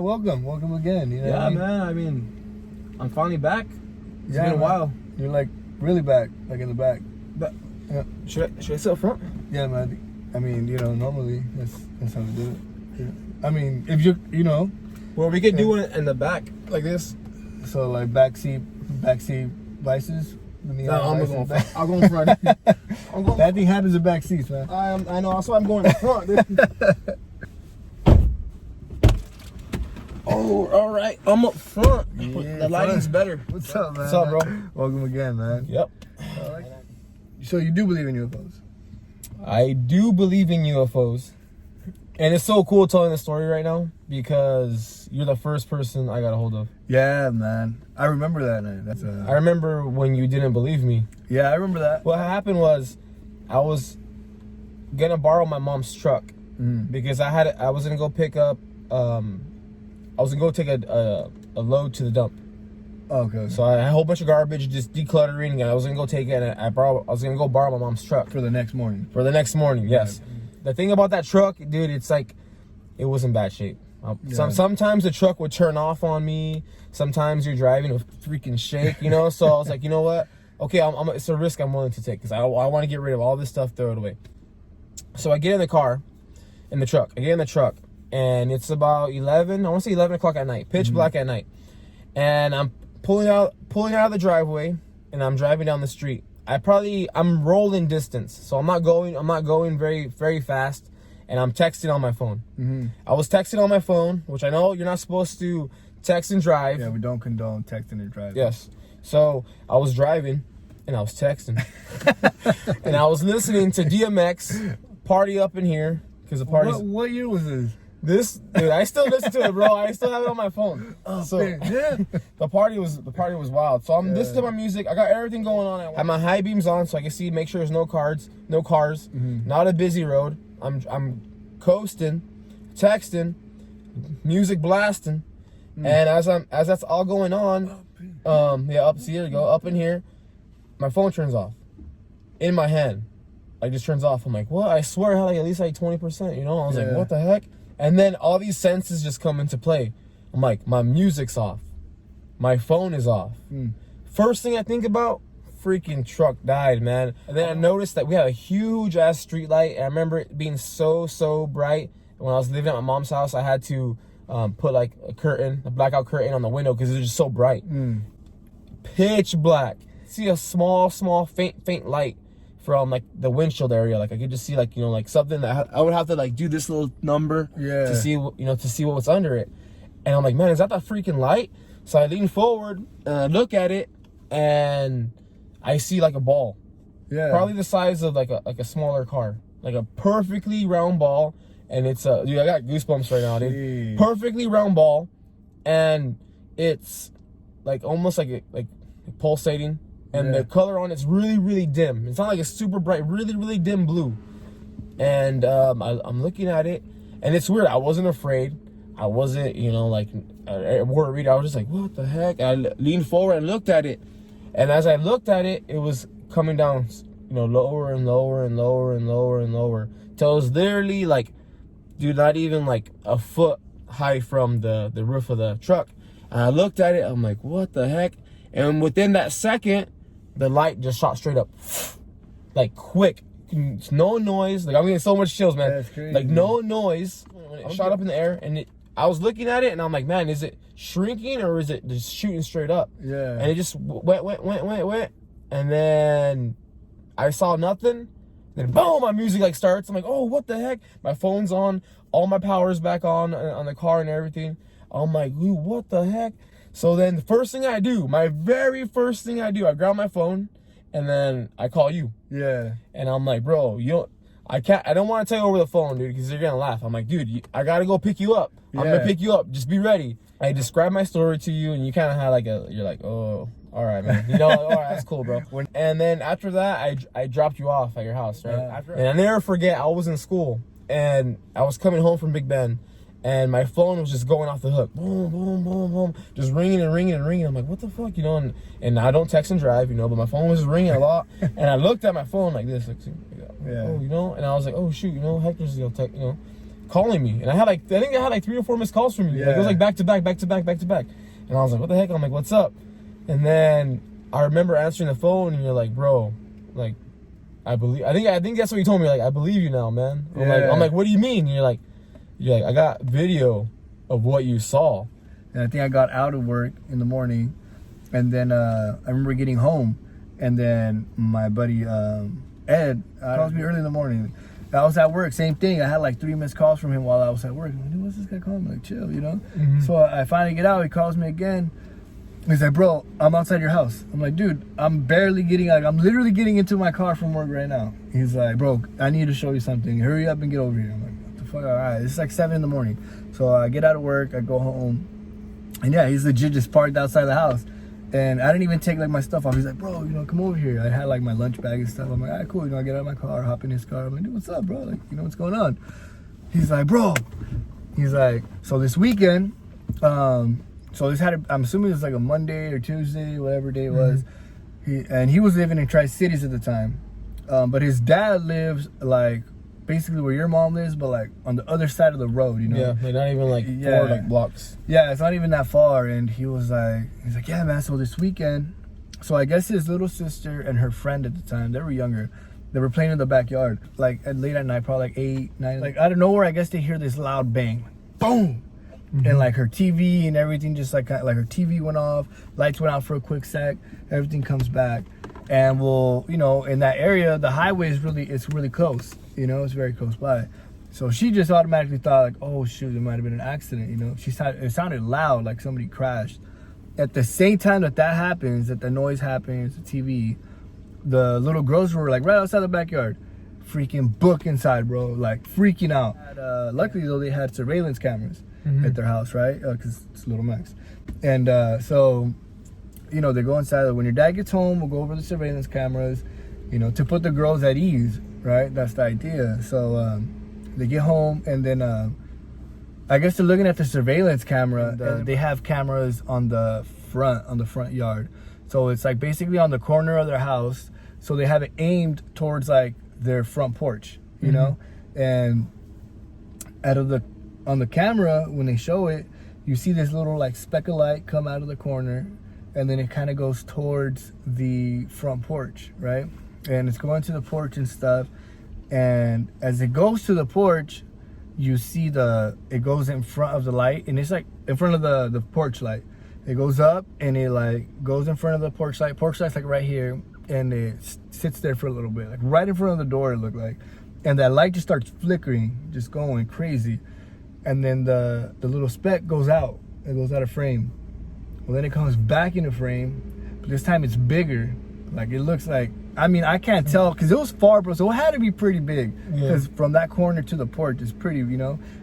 man, welcome again. You know yeah, what I mean? man. I mean, I'm finally back. It's been a while. You're like really back, like in the back. But Yeah. should I sit up front? Yeah, man. I mean, normally that's how we do it. Yeah. I mean, if you Well, we could do it in the back like this. so like backseat vices. No, I'm going front. I'll go in front. That thing happens in back seats, man. I know. That's why I'm going in front. Oh, all right. I'm up front. Yeah, the lighting's better. What's up, man? What's up, bro? Welcome again, man. Yep. So you do believe in UFOs? I do believe in UFOs. And it's so cool telling the story right now because you're the first person I got a hold of. Yeah, man. I remember that night. I remember when you didn't believe me. Yeah, I remember that. What happened was I was gonna borrow my mom's truck because I was gonna go pick up I was gonna go take a load to the dump. Okay. So I had a whole bunch of garbage, just decluttering, and I was gonna go take it. And I was gonna go borrow my mom's truck For the next morning. For the next morning, yes. Yeah. The thing about that truck, dude, it's like it was in bad shape. Yeah. Sometimes the truck would turn off on me. Sometimes you're driving, it would freaking shake, So I was like, you know what? Okay, it's a risk I'm willing to take because I want to get rid of all this stuff, throw it away. So I get in the truck. I get in the truck, and it's about 11 o'clock at night, pitch black at night, and I'm pulling out of the driveway, and I'm driving down the street. I'm rolling distance, so I'm not going very, very fast, and I'm texting on my phone. I was texting on my phone, which I know you're not supposed to text and drive. Yeah, we don't condone texting and driving. Yes. So I was driving, and I was texting, and I was listening to DMX, Party Up in Here, because the party's... What year was this? Dude, I still listen to it, bro. I still have it on my phone. Oh, so man. Yeah. the party was wild. So I'm listening to my music. I got everything going on. I have my high beams on so I can see, make sure there's no cars, not a busy road. I'm coasting, texting, music blasting, and as that's all going on, up in here, my phone turns off, in my hand, like just turns off. I'm like, what? I swear I had at least 20%. I was like, what the heck? And then all these senses just come into play. I'm like, my music's off. My phone is off. First thing I think about, freaking truck died, man. And then I noticed that we have a huge ass street light. I remember it being so bright. When I was living at my mom's house, I had to put like a blackout curtain on the window because it was just so bright. Pitch black. See a small, faint light from like the windshield area. Like I could just see like something that I would have to like do this little number to see what's under it. And I'm like, man, is that freaking light? So I lean forward and I look at it and I see like a ball. Yeah. Probably the size of like a smaller car. Like a perfectly round ball. And it's dude, I got goosebumps right now, dude. Perfectly round ball, and it's like almost like pulsating. And the color on it's really dim. It's not like a super bright, really dim blue. And I'm looking at it, and it's weird. I wasn't afraid. I wasn't, worried. I was just like, what the heck? I leaned forward and looked at it. And as I looked at it, it was coming down, lower and lower and lower and lower and lower. Till it was literally like, dude, not even like a foot high from the roof of the truck. And I looked at it. I'm like, what the heck? And within that second, the light just shot straight up, like quick, no noise. Like I'm getting so much chills, man. That's crazy. Like no noise. When it shot up in the air, and I was looking at it, and I'm like, man, is it shrinking or is it just shooting straight up? Yeah. And it just went, and then I saw nothing. Then boom, my music like starts. I'm like, oh, what the heck? My phone's on, all my power's back on the car and everything. I'm like, ooh, what the heck? So then my very first thing I do, I grab my phone and then I call you. Yeah. And I'm like, bro, I don't want to tell you over the phone, dude, because you're going to laugh. I'm like, dude, I got to go pick you up. I'm going to pick you up. Just be ready. I described my story to you and you kind of had you're like, oh, all right, man. All right, that's cool, bro. And then after that, I dropped you off at your house, right? Yeah. And I never forget, I was in school and I was coming home from Big Ben. And my phone was just going off the hook. Boom, boom, boom, boom. Just ringing and ringing and ringing. I'm like, what the fuck, And I don't text and drive, but my phone was ringing a lot. And I looked at my phone like this, and I was like, oh, shoot, Hector's, calling me, and I think I had like 3 or 4 missed calls from you. Yeah. Like, it was like back to back, and I was like, what the heck? I'm like, what's up? And then I remember answering the phone, and you're like, bro, like, I think that's what you told me. Like, I believe you now, man. I'm like, what do you mean? And you're like, I got video of what you saw. And I think I got out of work in the morning, and then I remember getting home, and then my buddy Ed calls me early in the morning. I was at work, same thing. I had like 3 missed calls from him while I was at work. I'm like, dude, what's this guy calling me? Like, chill, you know? Mm-hmm. So I finally get out. He calls me again. He's like, bro, I'm outside your house. I'm like, dude, I'm literally getting into my car from work right now. He's like, bro, I need to show you something. Hurry up and get over here. I'm like, what the fuck? All right, it's like 7 in the morning. So I get out of work, I go home. And yeah, he's legit just parked outside the house. And I didn't even take like my stuff off. He's like, bro, come over here. I had like my lunch bag and stuff. I'm like, all right, cool. I get out of my car, hop in his car. I'm like, dude, what's up, bro? Like, what's going on? He's like, bro. He's like, so this weekend, I'm assuming it was like a Monday or Tuesday, whatever day it was. He was living in Tri-Cities at the time. But his dad lives like basically where your mom lives, but like on the other side of the road, Yeah, like not even like 4 like blocks. Yeah, it's not even that far. And he's like, yeah, man. So this weekend, so I guess his little sister and her friend at the time, they were younger. They were playing in the backyard, like late at night, probably like 8, 9. Like out of nowhere, I guess they hear this loud bang, boom, and like her TV and everything just like her TV went off, lights went out for a quick sec, everything comes back, and in that area, the highway is really close. It's very close by. So she just automatically thought like, oh shoot, there might have been an accident. It sounded loud, like somebody crashed. At the same time that happens, that the noise happens, the TV, the little girls were like right outside the backyard, freaking book inside, bro, like freaking out. Luckily though, they had surveillance cameras at their house, right? Because it's Little Max. And so, they go inside. When your dad gets home, we'll go over the surveillance cameras, to put the girls at ease. Right, that's the idea. So they get home, and then I guess they're looking at the surveillance camera. They have cameras on the front yard. So it's like basically on the corner of their house. So they have it aimed towards like their front porch, you know. And on the camera, when they show it, you see this little like speck of light come out of the corner, and then it kind of goes towards the front porch, right? And it's going to the porch and stuff. And as it goes to the porch, you see it goes in front of the light, and it's like in front of the porch light. It goes up and it like goes in front of the porch light. Porch light's like right here, and it sits there for a little bit, like right in front of the door, it looked like. And that light just starts flickering, just going crazy. And then the little speck goes out. It goes out of frame. Well, then it comes back into frame, but this time it's bigger. Like it looks like, I can't tell because it was far, bro. So it had to be pretty big because from that corner to the porch is pretty,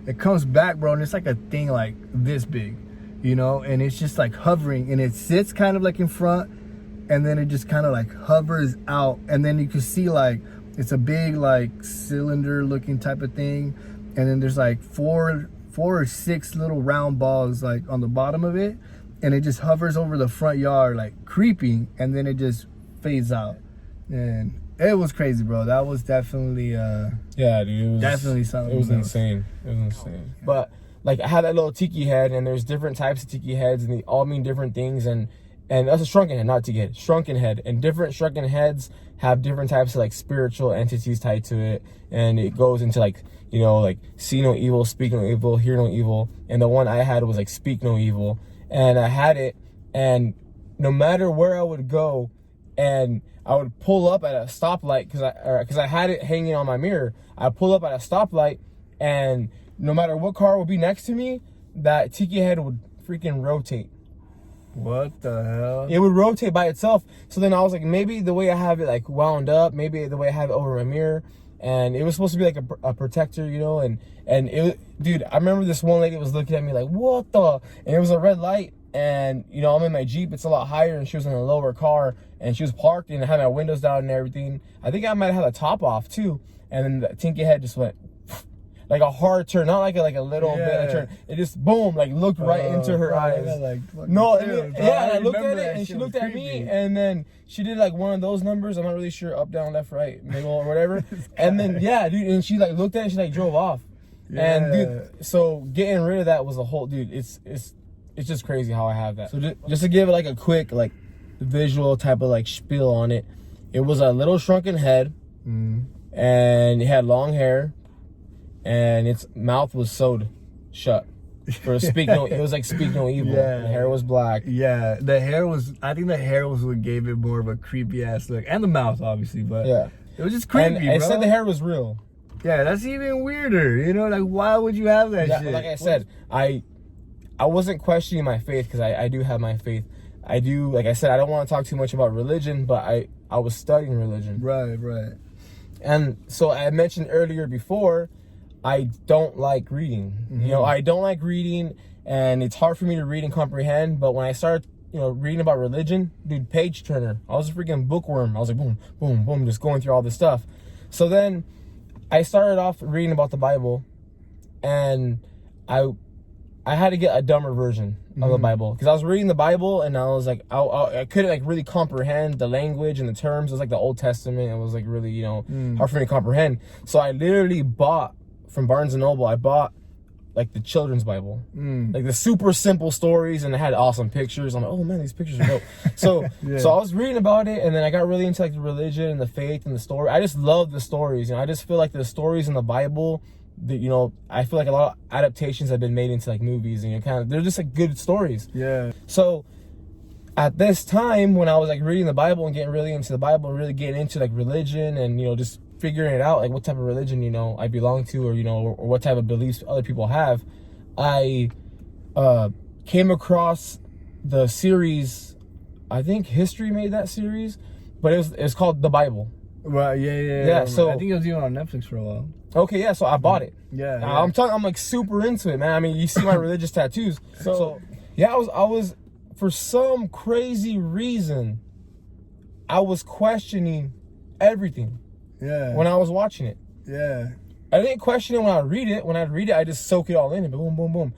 It comes back, bro, and it's like a thing like this big, and it's just like hovering, and it sits kind of like in front, and then it just kind of like hovers out, and then you can see like it's a big like cylinder looking type of thing, and then there's like four or 6 little round balls like on the bottom of it, and it just hovers over the front yard like creeping, and then it just fades out. And it was crazy, bro. That was definitely yeah, dude, it was definitely something. It was insane. But like I had that little tiki head, and there's different types of tiki heads, and they all mean different things. And that's a shrunken head, not tiki head, shrunken head. And different shrunken heads have different types of like spiritual entities tied to it, and it goes into like like see no evil, speak no evil, hear no evil. And the one I had was like speak no evil, and I had it, and no matter where I would go, and I would pull up at a stoplight because I had it hanging on my mirror. I'd pull up at a stoplight, and no matter what car would be next to me, that tiki head would freaking rotate. What the hell? It would rotate by itself. So then I was like, maybe the way I have it like wound up, maybe the way I have it over my mirror, and it was supposed to be like a protector, and it, dude, I remember this one lady was looking at me like, what the? And it was a red light. And I'm in my Jeep, it's a lot higher, and she was in a lower car, and she was parked and had my windows down and everything. I think I might have had the top off too. And then the tinky head just went like a hard turn, not like a little bit of turn. It just boom, like looked right into her eyes. No, I looked at it, and she looked at me, and then she did like one of those numbers. I'm not really sure, up, down, left, right, middle, or whatever. And then dude, and she like looked at it, and she like drove off. And dude, so getting rid of that was a whole dude. It's just crazy how I have that. So just to give it like a quick like visual type of like spiel on it, it was a little shrunken head, and it had long hair, and its mouth was sewed shut. For speak no, it was like speak no evil. Yeah, the hair was black. Yeah, the hair was. I think the hair was what gave it more of a creepy ass look, and the mouth obviously, but yeah, it was just creepy. And it said the hair was real. Yeah, that's even weirder. You know, like why would you have that shit? Like I said, I wasn't questioning my faith because I do have my faith. I do, like I said, I don't want to talk too much about religion, but I was studying religion. Right. And so I mentioned earlier before, I don't like reading. You know, I don't like reading, and it's hard for me to read and comprehend. But when I started, reading about religion, dude, page turner. I was a freaking bookworm. I was like, boom, boom, boom, just going through all this stuff. So then I started off reading about the Bible, and I had to get a dumber version of the Bible because I was reading the Bible and I was like, I couldn't like really comprehend the language and the terms. It was like the Old Testament. It was like really, hard for me to comprehend. So I literally bought from Barnes and Noble. I bought like the children's Bible, like the super simple stories, and it had awesome pictures. I'm like, oh man, these pictures are dope. So I was reading about it, and then I got really into like the religion and the faith and the story. I just love the stories. I just feel like the stories in the Bible, I feel like a lot of adaptations have been made into like movies, and they're just like good stories. Yeah. So at this time when I was like reading the Bible and getting really into the Bible and really getting into like religion and just figuring it out, like what type of religion I belong to, or or what type of beliefs other people have, I came across the series. I think History made that series, but it was called The Bible. Right. Yeah. So I think it was even on Netflix for a while. Okay, yeah. So I bought it. Yeah. I'm like super into it, man. I mean, you see my religious tattoos. So yeah, I was for some crazy reason, I was questioning everything. Yeah. When I was watching it. Yeah. I didn't question it when I read it. When I read it, I just soak it all in and boom, boom, boom.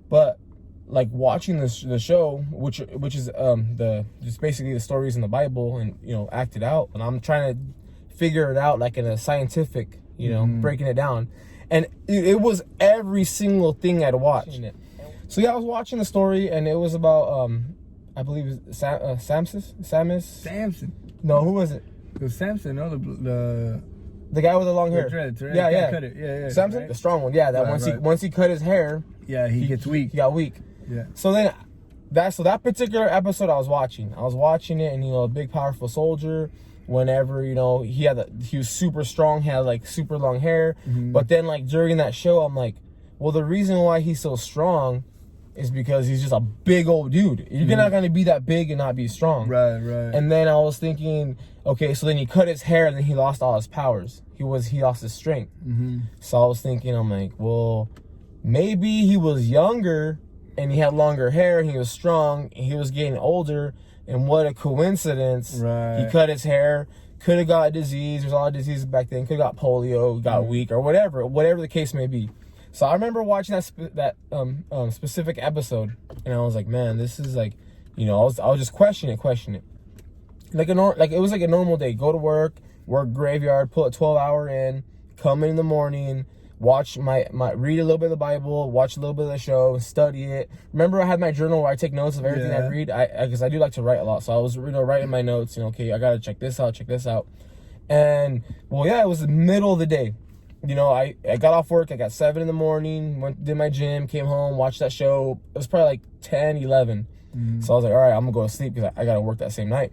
But like watching the show, which is just basically the stories in the Bible and acted out, and I'm trying to figure it out like in a scientific, breaking it down, and it was every single thing I'd watched. So yeah, I was watching the story, and it was about I believe Samson. No, who was it? It was Samson, no, the guy with the long hair. Dreads, right? Yeah. Cut it. Yeah. Samson, right? The strong one. Yeah, that once he cut his hair, he gets weak. He got weak. Yeah. So then, that particular episode I was watching it, and a big powerful soldier. Whenever he was super strong, he had like super long hair. But then like during that show, I'm like, well, the reason why he's so strong is because he's just a big old dude. You're not gonna be that big and not be strong. Right. And then I was thinking, okay, so then he cut his hair, and then he lost all his powers. He lost his strength. So I was thinking, I'm like, well, maybe he was younger and he had longer hair and he was strong and he was getting older, and what a coincidence. Right. He cut his hair, could have got a disease. There's a lot of diseases back then. Could have got polio, got weak, or whatever the case may be. So I remember watching that specific episode, and I was like, man, this is like, I was just question it. Like it was like a normal day. Go to work graveyard, put a 12-hour in, come in the morning, watch read a little bit of the Bible, watch a little bit of the show, study it. Remember, I had my journal where I take notes of everything I read, because I do like to write a lot. So I was writing my notes. Okay, I gotta check this out, and well, yeah, it was the middle of the day. I got off work. I got 7 in the morning. Did my gym, came home, watched that show. It was probably like 10, 11. So I was like, all right, I'm gonna go to sleep because I gotta work that same night.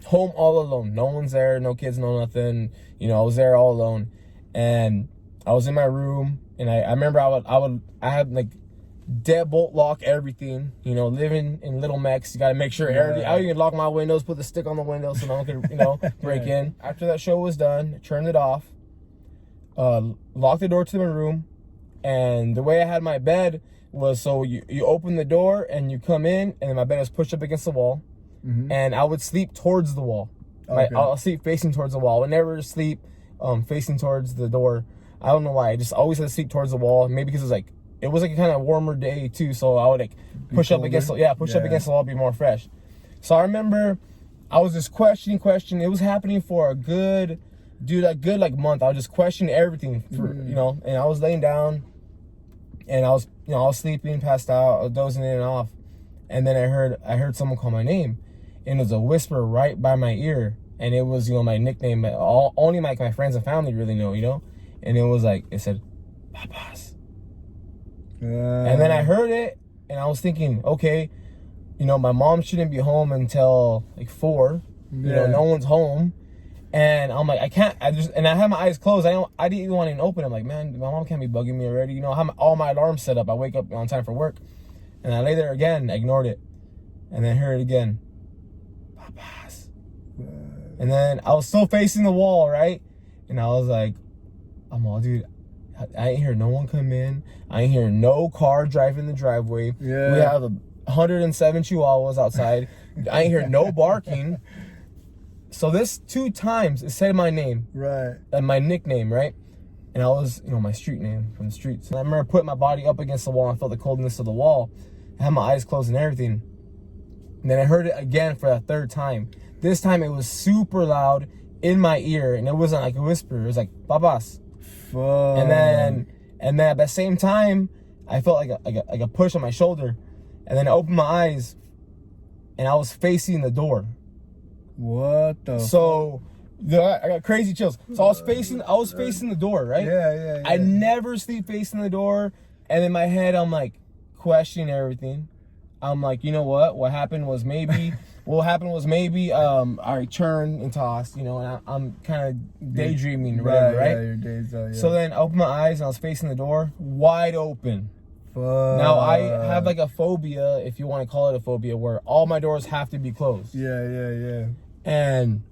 Home all alone. No one's there. No kids. No nothing. I was there all alone, and I was in my room. And I remember I had like deadbolt lock everything. Living in Little Mex, you gotta make sure everything. I even lock my windows, put the stick on the window so no one can break in. After that show was done, I turned it off. Locked the door to my room, and the way I had my bed was so you open the door and you come in, and my bed was pushed up against the wall, and I would sleep towards the wall. Okay. I'll sleep facing towards the wall. I would never sleep facing towards the door. I don't know why. I just always had to sleep towards the wall. Maybe because it was like a kind of warmer day too, so I would like push up against the wall, be more fresh. So I remember I was just questioning. It was happening for a good dude, a good like month. I was just questioning everything for you know, and I was laying down, and I was sleeping, passed out, I was dozing in and off, and then I heard someone call my name, and it was a whisper right by my ear, and it was my nickname that only my friends and family really know, and it was like it said, Papas. And then I heard it, and I was thinking, okay, my mom shouldn't be home until like 4. No one's home. And I'm like, I had my eyes closed. I didn't even want to even open. I'm like, man, my mom can't be bugging me already. I have all my alarms set up. I wake up on time for work. And I lay there again, I ignored it. And then heard it again. Papas. And then I was still facing the wall, right? And I was like, I'm all, dude, I ain't hear no one come in. I ain't hear no car driving the driveway. Yeah. We have 107 chihuahuas outside. I ain't hear no barking. So this 2 times it said my name. Right. And my nickname, right? And I was, my street name from the streets. And I remember putting my body up against the wall and I felt the coldness of the wall. I had my eyes closed and everything. And then I heard it again for the 3rd time. This time it was super loud in my ear, and it wasn't like a whisper. It was like, Babas. Fuck. And then at the same time, I felt like a push on my shoulder. And then I opened my eyes, and I was facing the door. What the? So I got crazy chills. So I was facing the door, right? Yeah. I never sleep facing the door. And in my head, I'm like questioning everything. I'm like, you know what? What happened was maybe I turned and tossed, and I'm kind of daydreaming or whatever, right? Yeah, your days are, yeah. So then I opened my eyes and I was facing the door, wide open. Fuck. Now I have like a phobia, if you want to call it a phobia, where all my doors have to be closed. Yeah. And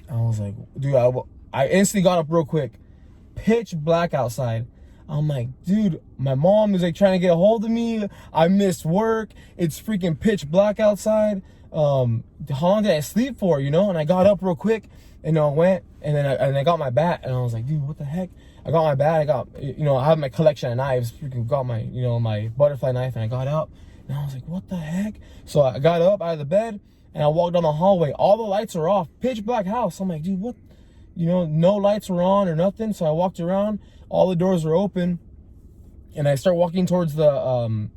I was like, dude, I instantly got up real quick. Pitch black outside. I'm like, dude, my mom is like trying to get a hold of me. I missed work. It's freaking pitch black outside. How long did I sleep for, And I got up real quick, and I went, and then I got my bat, and I was like, dude, what the heck? I got my bat. I got, I have my collection of knives. Freaking got my, my butterfly knife, and I got up, and I was like, what the heck? So I got up out of the bed, and I walked down the hallway. All the lights are off. Pitch black house. I'm like, dude, what? No lights were on or nothing. So I walked around. All the doors were open, and I start walking towards the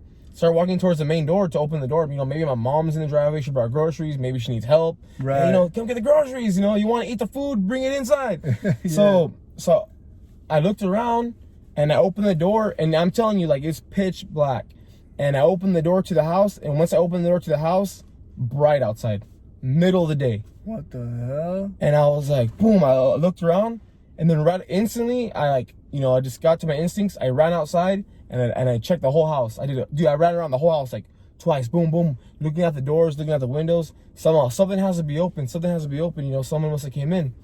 main door to open the door. Maybe my mom's in the driveway. She brought groceries. Maybe she needs help. Right. And, come get the groceries. You want to eat the food, bring it inside. Yeah. So I looked around, and I opened the door, and I'm telling you, like, it's pitch black. And I opened the door to the house, and once I opened the door to the house, bright outside, middle of the day. What the hell? And I was like, boom, I looked around, and then right instantly, I just got to my instincts. I ran outside, and I checked the whole house. I ran around the whole house like twice, boom, boom, looking at the doors, looking at the windows. Something has to be open. Someone must have came in.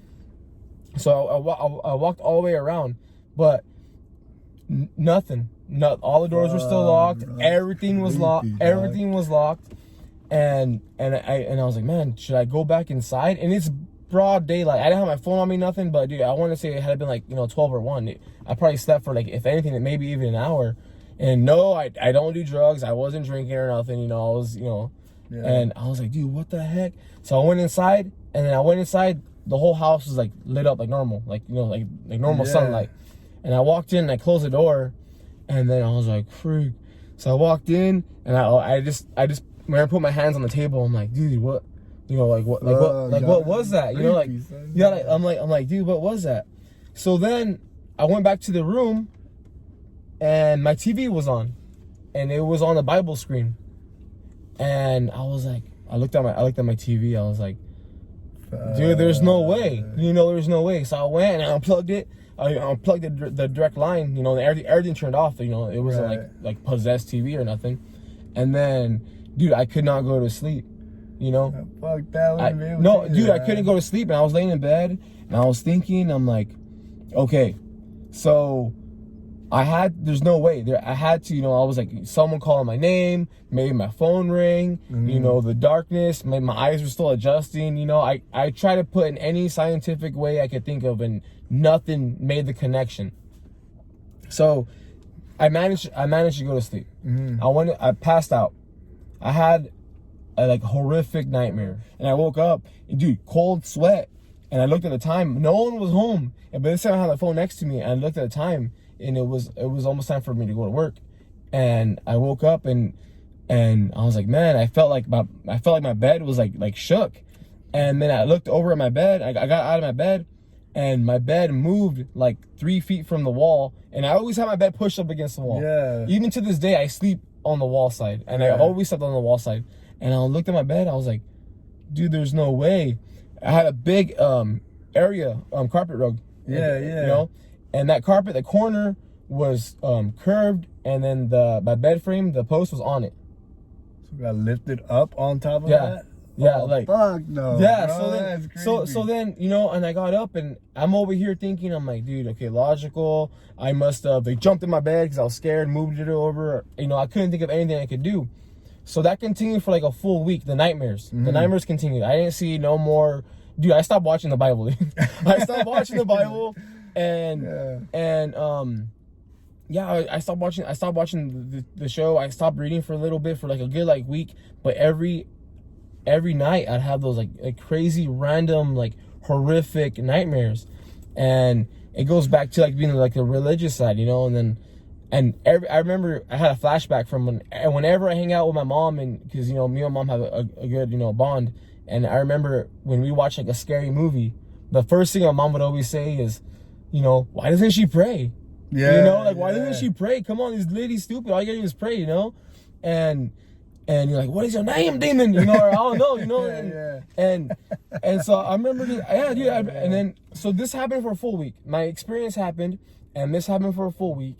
So I walked all the way around, but nothing. All the doors were still locked. Everything was locked. Everything was locked. And I was like, man, should I go back inside? And it's broad daylight. I didn't have my phone on me, nothing. But dude, I want to say it had been like 12 or 1. I probably slept for like, if anything, maybe even an hour. And no, I don't do drugs. I wasn't drinking or nothing. I was Yeah. And I was like, dude, what the heck? So I went inside, and then the whole house was like lit up like normal, like normal sunlight. And I walked in and I closed the door, and then I was like, freak. So I walked in, and I just when I put my hands on the table, I'm like, dude, what? What was that? I'm like, dude, what was that? So then I went back to the room, and my TV was on, and it was on the Bible screen. And I was like, I looked at my TV. I was like, dude, there's no way. There's no way. So I went and I unplugged it. I unplugged the direct line. Everything turned off. It wasn't like possessed TV or nothing. And then, dude, I could not go to sleep. Fuck that. Dude, I couldn't go to sleep, and I was laying in bed, and I was thinking, I'm like, okay, so there's no way. I had to, I was like, someone calling my name, maybe my phone rang, the darkness, my eyes were still adjusting, I tried to put in any scientific way I could think of, and nothing made the connection. So I managed to go to sleep. I passed out. I had a horrific nightmare, and I woke up, and dude, cold sweat, And I looked at the time. No one was home. But this time I had the phone next to me. And I looked at the time, and it was almost time for me to go to work. And I woke up, and I was like, man, I felt like my bed was like shook. And then I looked over at my bed. I got out of my bed, and my bed moved like 3 feet from the wall. And I always have my bed pushed up against the wall. Yeah. Even to this day, I sleep on the wall side, and I always slept on the wall side. And I looked at my bed. I was like, dude, there's no way. I had a big area carpet rug. Yeah. You know, and that carpet, the corner was curved, and then my bed frame, the post was on it. So got lifted up on top of that. Yeah, oh, like fuck no. Yeah, bro, so then you know, and I got up, and I'm over here thinking, I'm like, dude, okay, logical. I must have they jumped in my bed because I was scared, moved it over. You know, I couldn't think of anything I could do. So that continued for like a full week. The nightmares continued. I didn't see no more. Dude, I stopped watching the Bible. I stopped watching the Bible, I stopped watching the show. I stopped reading for a little bit for like a good like week. But every night I'd have those like crazy random like horrific nightmares, and it goes back to like being like the religious side, you know. I remember I had a flashback from whenever I hang out with my mom, and because you know me and my mom have a good bond. And I remember when we watch like a scary movie, the first thing my mom would always say is, you know, why doesn't she pray? Yeah, you know, like why doesn't she pray? Come on, this lady's stupid. All you gotta do is pray, you know. And you're like, what is your name, demon? You know, or I don't know, you know. And so I remember, and then so this happened for a full week. My experience happened, and this happened for a full week.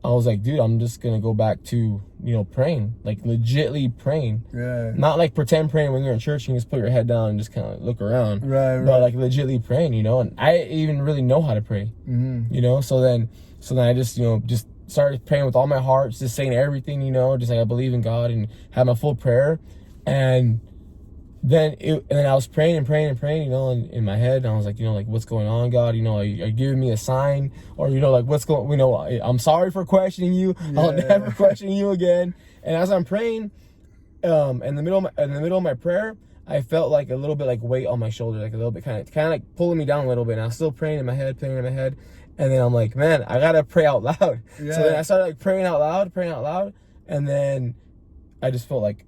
I was like, dude, I'm just gonna go back to, you know, praying, like legitly praying. Yeah. Not like pretend praying when you're in church and you just put your head down and just kind of look around. Right. But like legitly praying, you know. And I even really know how to pray. You know. So then I just, you know, just started praying with all my heart, just saying everything, you know, just like I believe in God and had my full prayer. And then I was praying, you know, in my head, and I was like, you know, like, what's going on, God? You know, are you giving me a sign? Or, you know, like, what's going, you know, I'm sorry for questioning you. Yeah. I'll never question you again. And as I'm praying, in the middle of my prayer, I felt like a little bit like weight on my shoulder, like a little bit kind of like pulling me down a little bit. And I was still praying in my head. And then I'm like, man, I gotta pray out loud. Yeah. So then I started like praying out loud. And then I just felt like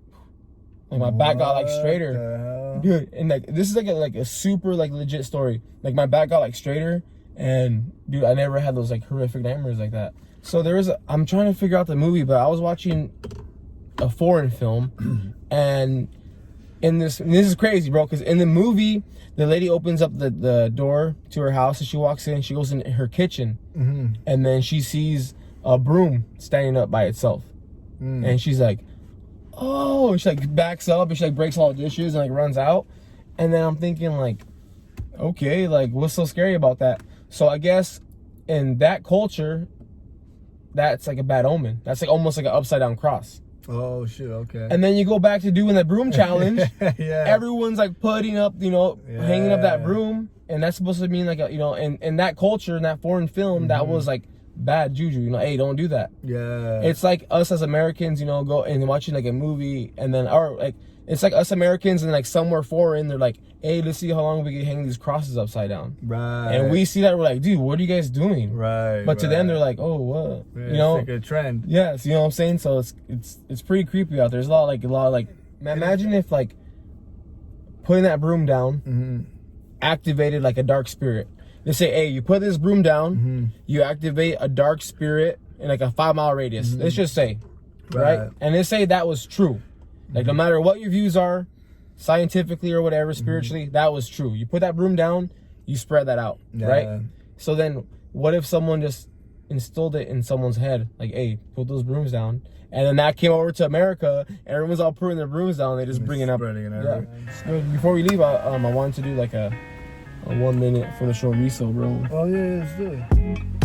my back got like straighter, dude. And like this is like a super like legit story. Like my back got like straighter, and dude, I never had those like horrific nightmares like that. So I'm trying to figure out the movie, but I was watching a foreign film, and this is crazy, bro. Because in the movie, the lady opens up the door to her house, and she walks in. She goes in her kitchen, and then she sees a broom standing up by itself, and she's like, oh, she like backs up and she like breaks all the dishes and like runs out. And then I'm thinking like, okay, like what's so scary about that? So I guess in that culture, that's like a bad omen. That's like almost like an upside down cross. Oh shit, okay. And then you go back to doing the broom challenge. Yeah. Everyone's like putting up, you know, hanging up that broom, and that's supposed to mean like a, you know, in that culture, in that foreign film, that was like bad juju, you know. Hey, don't do that. Yeah. It's like us as Americans, you know, go and watching like a movie, and then it's like us Americans and like somewhere foreign, they're like, hey, let's see how long we can hang these crosses upside down. Right. And we see that, we're like, dude, what are you guys doing? Right. But to them, they're like, oh, what? Yeah, you know, it's like a trend. Yes, you know what I'm saying. So it's pretty creepy out there. There's a lot of like imagine if like putting that broom down activated like a dark spirit. They say, hey, you put this broom down, you activate a dark spirit in like a 5-mile radius. Let's just say, right? And they say that was true. Like no matter what your views are, scientifically or whatever, spiritually, that was true. You put that broom down, you spread that out, right? So then what if someone just instilled it in someone's head, like, hey, put those brooms down, and then that came over to America, and everyone's all putting their brooms down, they just bring it up. Before we leave, I wanted to do like a 1 minute for the Showriso, bro. Oh yeah, let's do it.